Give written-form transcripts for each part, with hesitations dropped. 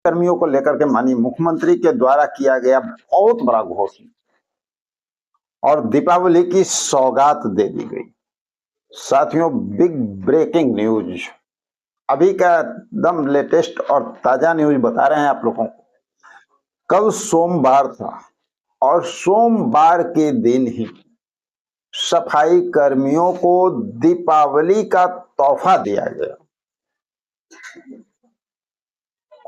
कर्मियों को लेकर के माननीय मुख्यमंत्री के द्वारा किया गया बहुत बड़ा घोषणा और दीपावली की सौगात दे दी गई। साथियों, बिग ब्रेकिंग न्यूज, अभी का एकदम लेटेस्ट और ताजा न्यूज बता रहे हैं आप लोगों को। कल सोमवार था और सोमवार के दिन ही सफाई कर्मियों को दीपावली का तोहफा दिया गया।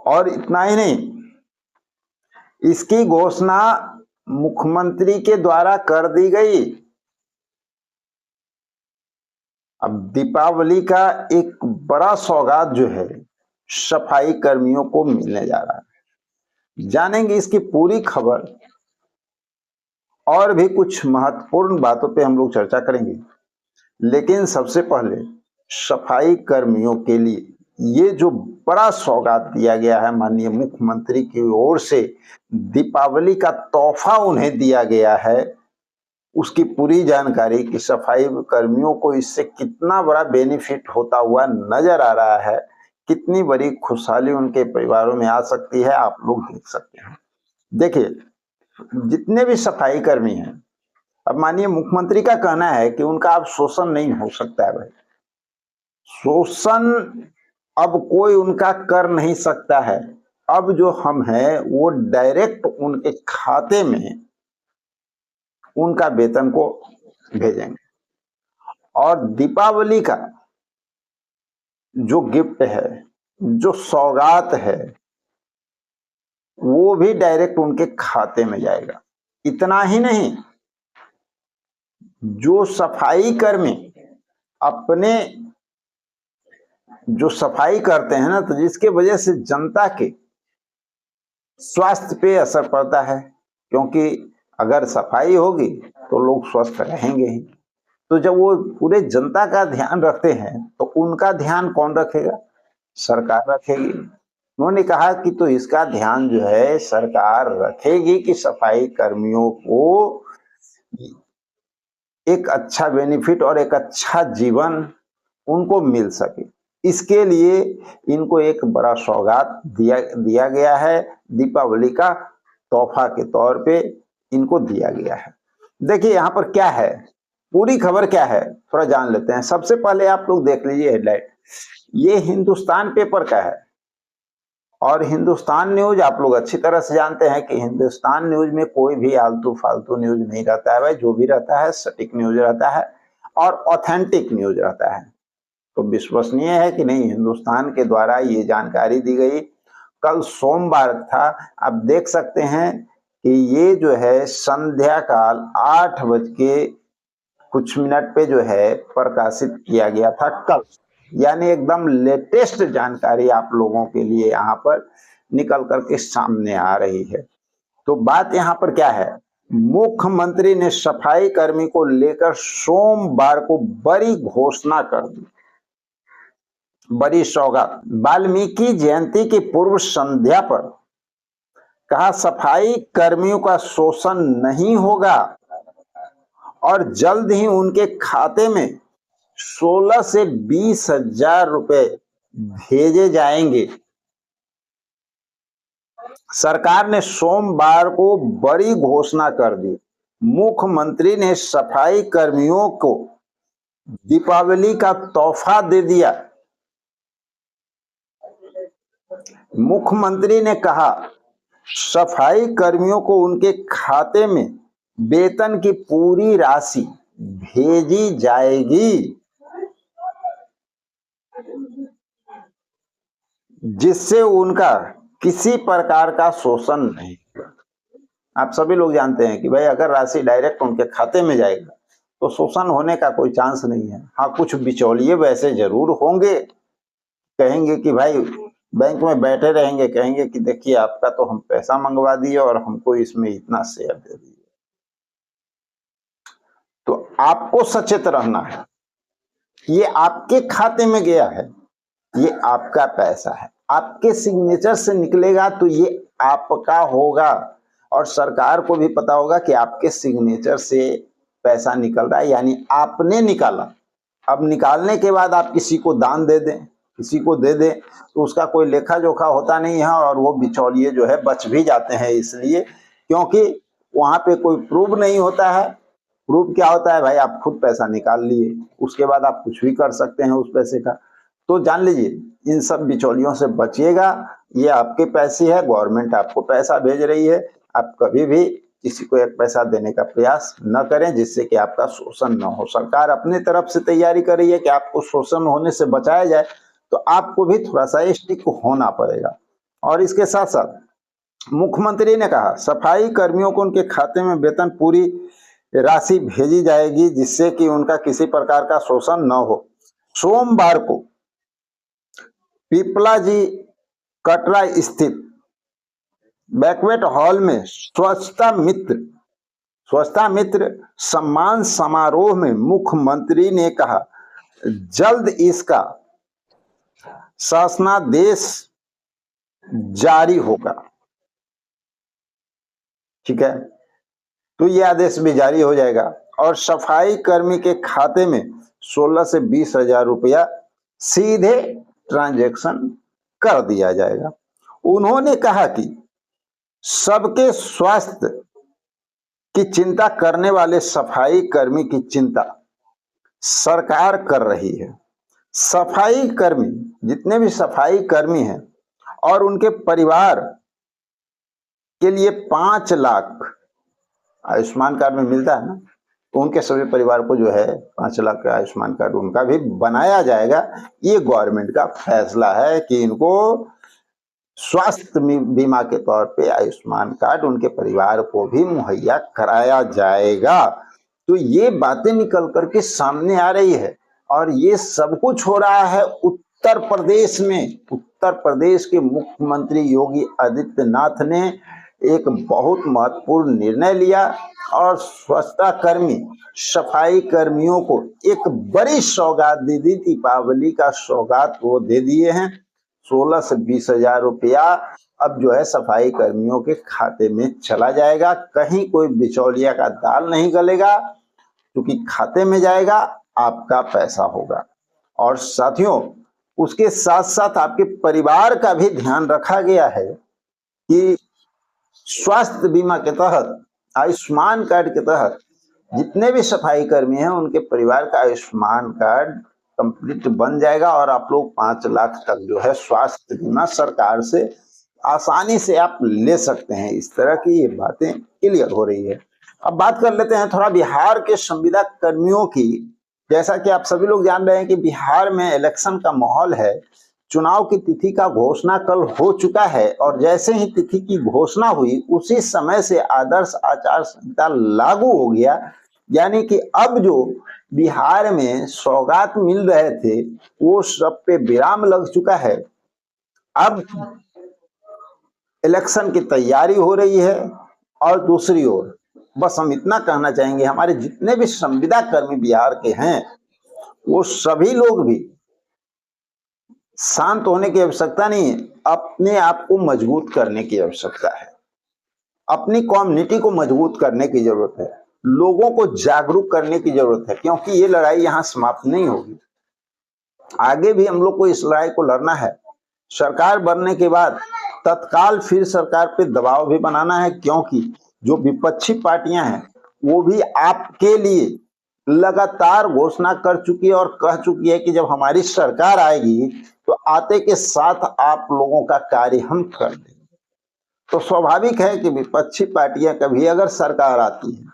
और इतना ही नहीं, इसकी घोषणा मुख्यमंत्री के द्वारा कर दी गई। अब दीपावली का एक बड़ा सौगात जो है सफाई कर्मियों को मिलने जा रहा है। जानेंगे इसकी पूरी खबर और भी कुछ महत्वपूर्ण बातों पे हम लोग चर्चा करेंगे। लेकिन सबसे पहले सफाई कर्मियों के लिए ये जो बड़ा सौगात दिया गया है माननीय मुख्यमंत्री की ओर से, दीपावली का तोहफा उन्हें दिया गया है, उसकी पूरी जानकारी कि सफाई कर्मियों को इससे कितना बड़ा बेनिफिट होता हुआ नजर आ रहा है, कितनी बड़ी खुशहाली उनके परिवारों में आ सकती है, आप लोग देख सकते हैं। देखिए, जितने भी सफाई कर्मी हैं, अब माननीय मुख्यमंत्री का कहना है कि उनका अब शोषण नहीं हो सकता है। भाई, शोषण अब कोई उनका कर नहीं सकता है। अब जो हम हैं वो डायरेक्ट उनके खाते में उनका वेतन को भेजेंगे। और दीपावली का जो गिफ्ट है, जो सौगात है, वो भी डायरेक्ट उनके खाते में जाएगा। इतना ही नहीं, जो सफाई कर्मी अपने जो सफाई करते हैं ना, तो जिसके वजह से जनता के स्वास्थ्य पे असर पड़ता है, क्योंकि अगर सफाई होगी तो लोग स्वस्थ रहेंगे ही। तो जब वो पूरे जनता का ध्यान रखते हैं तो उनका ध्यान कौन रखेगा? सरकार रखेगी। उन्होंने कहा कि तो इसका ध्यान जो है सरकार रखेगी कि सफाई कर्मियों को एक अच्छा बेनिफिट और एक अच्छा जीवन उनको मिल सके। इसके लिए इनको एक बड़ा सौगात दिया गया है, दीपावली का तोहफा के तौर पे इनको दिया गया है। देखिए यहाँ पर क्या है, पूरी खबर क्या है, थोड़ा जान लेते हैं। सबसे पहले आप लोग देख लीजिए हेडलाइन, ये हिंदुस्तान पेपर का है। और हिंदुस्तान न्यूज आप लोग अच्छी तरह से जानते हैं कि हिंदुस्तान न्यूज में कोई भी आलतू फालतू न्यूज नहीं रहता है। भाई, जो भी रहता है सटीक न्यूज रहता है और ऑथेंटिक न्यूज रहता है। तो विश्वसनीय है कि नहीं, हिंदुस्तान के द्वारा ये जानकारी दी गई। कल सोमवार था, आप देख सकते हैं कि ये जो है संध्या काल 8:00 पे जो है प्रकाशित किया गया था कल। यानी एकदम लेटेस्ट जानकारी आप लोगों के लिए यहाँ पर निकल करके सामने आ रही है। तो बात यहाँ पर क्या है, मुख्यमंत्री ने सफाई कर्मी को लेकर सोमवार को बड़ी घोषणा कर दी, बड़ी सौगात। वाल्मीकि जयंती की पूर्व संध्या पर कहा सफाई कर्मियों का शोषण नहीं होगा और जल्द ही उनके खाते में 16 से 20 हजार रुपए भेजे जाएंगे। सरकार ने सोमवार को बड़ी घोषणा कर दी। मुख्यमंत्री ने सफाई कर्मियों को दीपावली का तोहफा दे दिया। मुख्यमंत्री ने कहा सफाई कर्मियों को उनके खाते में वेतन की पूरी राशि भेजी जाएगी, जिससे उनका किसी प्रकार का शोषण नहीं होगा। आप सभी लोग जानते हैं कि भाई अगर राशि डायरेक्ट उनके खाते में जाएगा तो शोषण होने का कोई चांस नहीं है। हाँ, कुछ बिचौलिए वैसे जरूर होंगे, कहेंगे कि भाई बैंक में बैठे रहेंगे, कहेंगे कि देखिए आपका तो हम पैसा मंगवा दिए और हमको इसमें इतना शेयर दे दिए। तो आपको सचेत रहना है, ये आपके खाते में गया है, ये आपका पैसा है, आपके सिग्नेचर से निकलेगा तो ये आपका होगा। और सरकार को भी पता होगा कि आपके सिग्नेचर से पैसा निकल रहा है, यानी आपने निकाला। अब निकालने के बाद आप किसी को दान दे दें किसी को दे दे तो उसका कोई लेखा जोखा होता नहीं है और वो बिचौलिए जो है बच भी जाते हैं, इसलिए क्योंकि वहां पे कोई प्रूफ नहीं होता है। प्रूफ क्या होता है भाई, आप खुद पैसा निकाल लिए, उसके बाद आप कुछ भी कर सकते हैं उस पैसे का। तो जान लीजिए इन सब बिचौलियों से बचिएगा। ये आपके पैसे है, गवर्नमेंट आपको पैसा भेज रही है, आप कभी भी किसी को एक पैसा देने का प्रयास न करें जिससे कि आपका शोषण न हो। सरकार अपनी तरफ से तैयारी कर रही है कि आपको शोषण होने से बचाया जाए, तो आपको भी थोड़ा सा स्टिक होना पड़ेगा। और इसके साथ साथ मुख्यमंत्री ने कहा सफाई कर्मियों को उनके खाते में वेतन पूरी राशि भेजी जाएगी जिससे कि उनका किसी प्रकार का शोषण न हो। सोमवार को पीपला जी कटरा स्थित बैंक्वेट हॉल में स्वच्छता मित्र सम्मान समारोह में मुख्यमंत्री ने कहा जल्द इसका शासनादेश जारी होगा। ठीक है, तो ये आदेश भी जारी हो जाएगा और सफाई कर्मी के खाते में 16 से 20 हजार रुपया सीधे ट्रांजैक्शन कर दिया जाएगा। उन्होंने कहा कि सबके स्वास्थ्य की चिंता करने वाले सफाई कर्मी की चिंता सरकार कर रही है। सफाई कर्मी, जितने भी सफाई कर्मी हैं और उनके परिवार के लिए 5 लाख आयुष्मान कार्ड में मिलता है ना, तो उनके सभी परिवार को जो है 5 लाख का आयुष्मान कार्ड उनका भी बनाया जाएगा। ये गवर्नमेंट का फैसला है कि इनको स्वास्थ्य बीमा के तौर पे आयुष्मान कार्ड उनके परिवार को भी मुहैया कराया जाएगा। तो ये बातें निकल करके सामने आ रही है और ये सब कुछ हो रहा है उत्तर प्रदेश में। उत्तर प्रदेश के मुख्यमंत्री योगी आदित्यनाथ ने एक बहुत महत्वपूर्ण निर्णय लिया और स्वच्छता कर्मी, सफाई कर्मियों को एक बड़ी सौगात दे दी। दीपावली का सौगात वो दे दिए हैं। 16 से 20 हजार रुपया अब जो है सफाई कर्मियों के खाते में चला जाएगा। कहीं कोई बिचौलिया का दाल नहीं गलेगा, क्योंकि खाते में जाएगा, आपका पैसा होगा। और साथियों, उसके साथ साथ आपके परिवार का भी ध्यान रखा गया है कि स्वास्थ्य बीमा के तहत, आयुष्मान कार्ड के तहत जितने भी सफाई कर्मी हैं उनके परिवार का आयुष्मान कार्ड कंप्लीट बन जाएगा और आप लोग 5 लाख तक जो है स्वास्थ्य बीमा सरकार से आसानी से आप ले सकते हैं। इस तरह की ये बातें क्लियर हो रही है। अब बात कर लेते हैं थोड़ा बिहार के संविदा कर्मियों की। जैसा कि आप सभी लोग जान रहे हैं कि बिहार में इलेक्शन का माहौल है। चुनाव की तिथि का घोषणा कल हो चुका है और जैसे ही तिथि की घोषणा हुई उसी समय से आदर्श आचार संहिता लागू हो गया। यानी कि अब जो बिहार में सौगात मिल रहे थे वो सब पे विराम लग चुका है। अब इलेक्शन की तैयारी हो रही है और दूसरी ओर बस हम इतना कहना चाहेंगे, हमारे जितने भी संविदा कर्मी बिहार के हैं वो सभी लोग भी शांत होने की आवश्यकता नहीं है, अपने आप को मजबूत करने की आवश्यकता है। अपनी कम्युनिटी को मजबूत करने की जरूरत है, लोगों को जागरूक करने की जरूरत है, क्योंकि ये लड़ाई यहाँ समाप्त नहीं होगी। आगे भी हम लोग को इस लड़ाई को लड़ना है। सरकार बनने के बाद तत्काल फिर सरकार पे दबाव भी बनाना है, क्योंकि जो विपक्षी पार्टियां हैं वो भी आपके लिए लगातार घोषणा कर चुकी है और कह चुकी है कि जब हमारी सरकार आएगी तो आते के साथ आप लोगों का कार्य हम कर देंगे। तो स्वाभाविक है कि विपक्षी पार्टियां कभी अगर सरकार आती है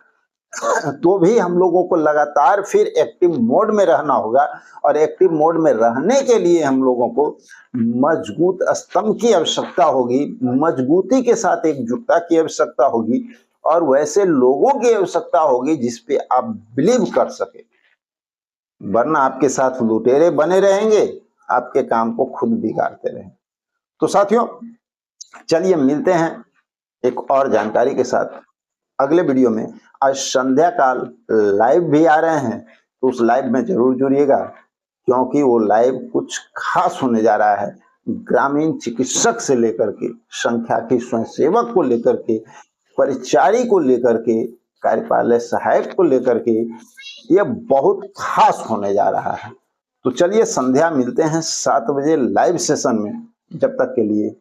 तो भी हम लोगों को लगातार फिर एक्टिव मोड में रहना होगा और एक्टिव मोड में रहने के लिए हम लोगों को मजबूत स्तंभ की आवश्यकता होगी, मजबूती के साथ एकजुटता की आवश्यकता होगी और वैसे लोगों की आवश्यकता होगी जिस पे आप बिलीव कर सके। वरना आपके साथ लुटेरे बने रहेंगे, आपके काम को खुद बिगाड़ते रहेंगे। तो साथियों, चलिए मिलते हैं एक और जानकारी के साथ अगले वीडियो में। आज संध्या काल लाइव भी आ रहे हैं, तो उस लाइव में जरूर जुड़िएगा, क्योंकि वो लाइव कुछ खास होने जा रहा है। ग्रामीण चिकित्सक से लेकर के संख्याकी स्वयंसेवक को लेकर के, परिचारी को लेकर के, कार्यपालय सहायक को लेकर के, यह बहुत खास होने जा रहा है। तो चलिए संध्या मिलते हैं 7 बजे लाइव सेशन में। जब तक के लिए